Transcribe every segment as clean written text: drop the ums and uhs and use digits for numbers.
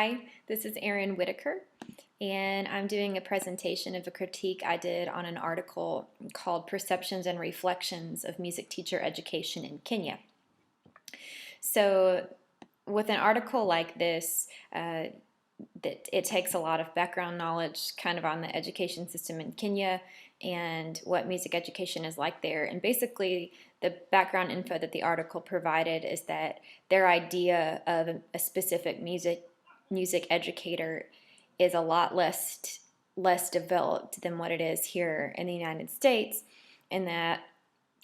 Hi, this is Erin Whitaker, and I'm doing a presentation of a critique I did on an article called Perceptions and Reflections of Music Teacher Education in Kenya. So, with an article like this, that it takes a lot of background knowledge kind of on the education system in Kenya and what music education is like there. And basically, the background info that the article provided is that their idea of a specific music educator is a lot less developed than what it is here in the United States, and that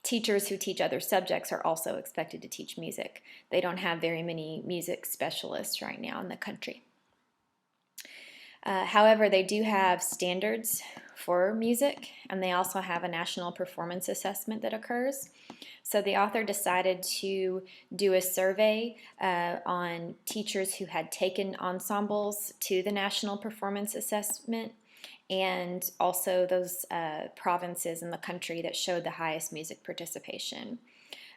teachers who teach other subjects are also expected to teach music. They don't have very many music specialists right now in the country. However, they do have standards for music, and they also have a national performance assessment that occurs. So the author decided to do a survey on teachers who had taken ensembles to the national performance assessment, and also those provinces in the country that showed the highest music participation.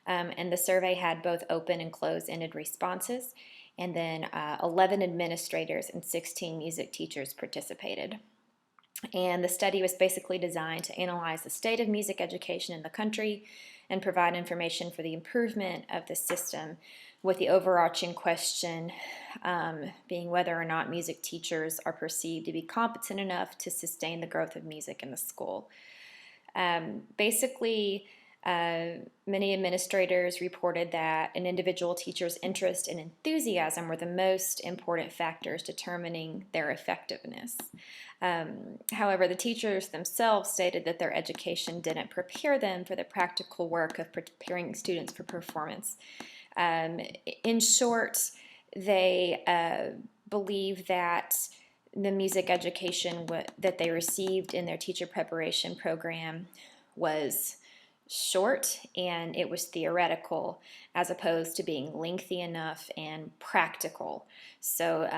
And the survey had both open and closed-ended responses, and then 11 administrators and 16 music teachers participated. And the study was basically designed to analyze the state of music education in the country and provide information for the improvement of the system, with the overarching question being whether or not music teachers are perceived to be competent enough to sustain the growth of music in the school. Many administrators reported that an individual teacher's interest and enthusiasm were the most important factors determining their effectiveness. However, the teachers themselves stated that their education didn't prepare them for the practical work of preparing students for performance. In short, they believe that the music education that they received in their teacher preparation program was short, and it was theoretical as opposed to being lengthy enough and practical. So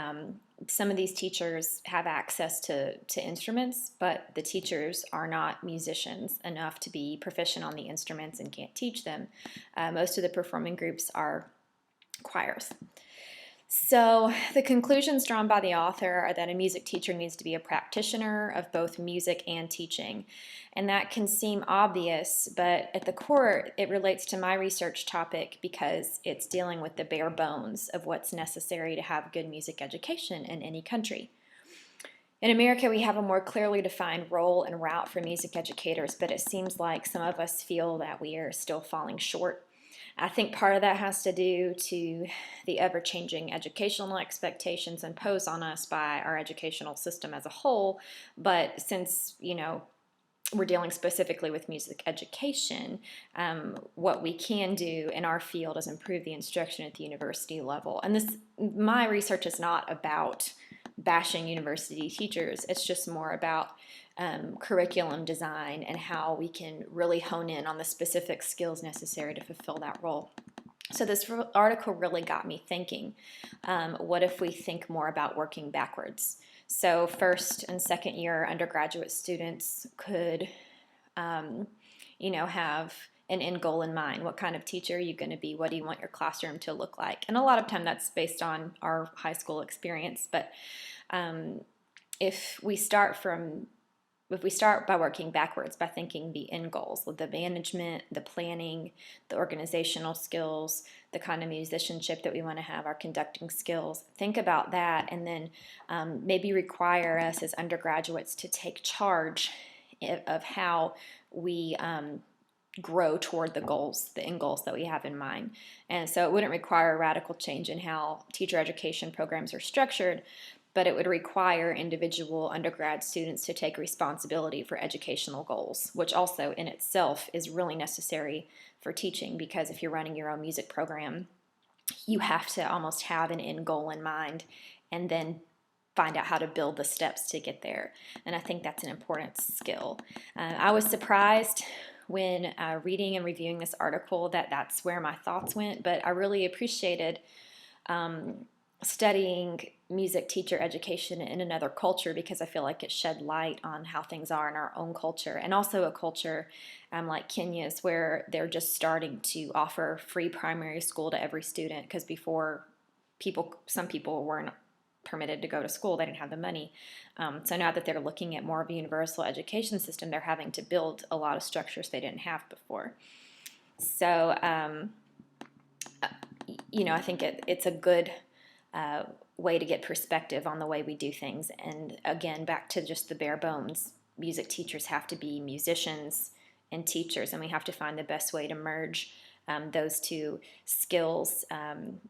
some of these teachers have access to instruments, but the teachers are not musicians enough to be proficient on the instruments and can't teach them. Most of the performing groups are choirs. So the conclusions drawn by the author are that a music teacher needs to be a practitioner of both music and teaching. And that can seem obvious, but at the core, it relates to my research topic because it's dealing with the bare bones of what's necessary to have good music education in any country. In America, we have a more clearly defined role and route for music educators, but it seems like some of us feel that we are still falling short. I think part of that has to do to the ever-changing educational expectations imposed on us by our educational system as a whole. But since, we're dealing specifically with music education, what we can do in our field is improve the instruction at the university level. And my research is not about bashing university teachers. It's just more about curriculum design and how we can really hone in on the specific skills necessary to fulfill that role. So this article really got me thinking, what if we think more about working backwards? So first and second year undergraduate students could, have an end goal in mind. What kind of teacher are you going to be? What do you want your classroom to look like? And a lot of time that's based on our high school experience. But if we start by working backwards, by thinking the end goals, the management, the planning, the organizational skills, the kind of musicianship that we want to have, our conducting skills, think about that, and then maybe require us as undergraduates to take charge of how we grow toward the end goals that we have in mind. And so it wouldn't require a radical change in how teacher education programs are structured, but it would require individual undergrad students to take responsibility for educational goals, which also in itself is really necessary for teaching, because if you're running your own music program, you have to almost have an end goal in mind and then find out how to build the steps to get there. And I think that's an important skill. I was surprised when reading and reviewing this article that that's where my thoughts went, but I really appreciated studying music teacher education in another culture, because I feel like it shed light on how things are in our own culture, and also a culture like Kenya's, where they're just starting to offer free primary school to every student, because before some people weren't permitted to go to school. They didn't have the money. So now that they're looking at more of a universal education system, they're having to build a lot of structures they didn't have before. So, I think it's a good way to get perspective on the way we do things. And again, back to just the bare bones, music teachers have to be musicians and teachers, and we have to find the best way to merge those two skills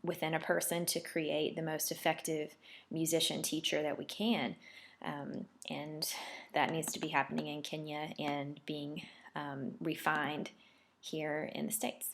within a person to create the most effective musician teacher that we can. And that needs to be happening in Kenya and being refined here in the States.